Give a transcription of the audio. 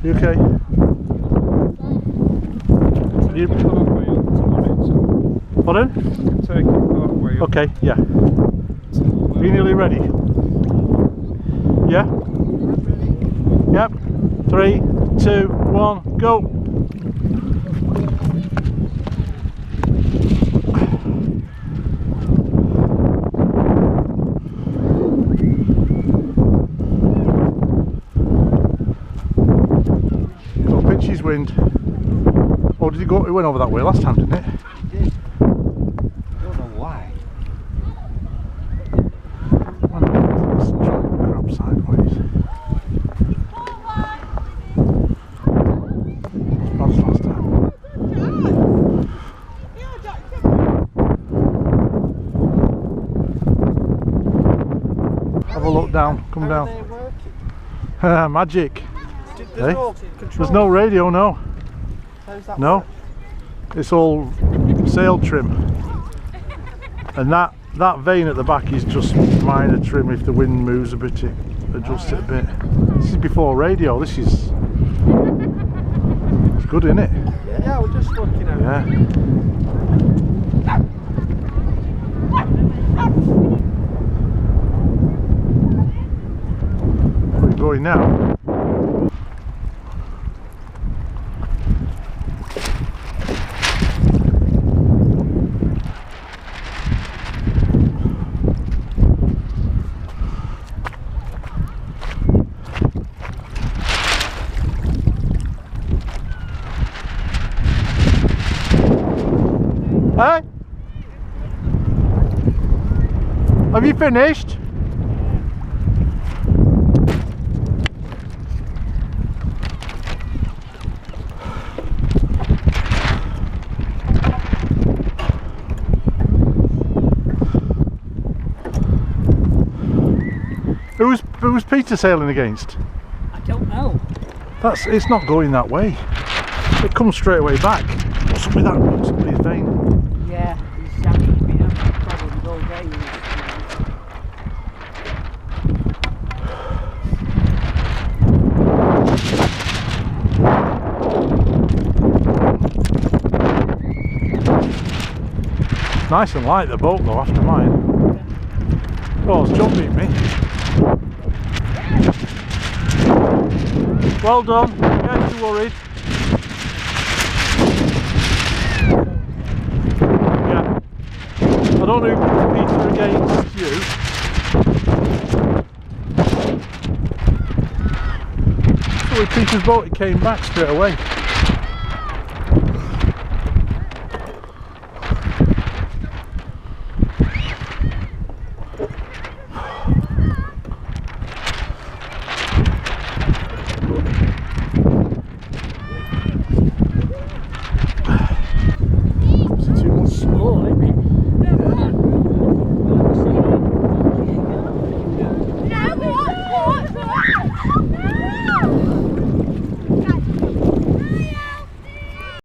You okay? You... Pardon? Take it part way up. Okay, yeah. Are you nearly ready? Yeah? Yep. 3, 2, 1, go! Got pitches wind. Oh, did it go? It went over that way last time, didn't it? Have a look down, come down. Magic. Hey? There's no radio, no. No. It's all sail trim. And that vane at the back is just minor trim. If the wind moves a bit, it adjusts it a bit. This is before radio. This is... It's good, isn't it? Yeah, we're just looking at it. Yeah. We're going now. Hey? Have you finished? Who was Peter sailing against? I don't know. It's not going that way. It comes straight away back. What's up with that? What's up with his vane? Yeah, he's been having problems all day. Nice and light the boat though after mine. Oh, it's jumping me. Well done. Yeah, too worried. Yeah. I don't know who Peter against you. So with Peter's boat, it came back straight away.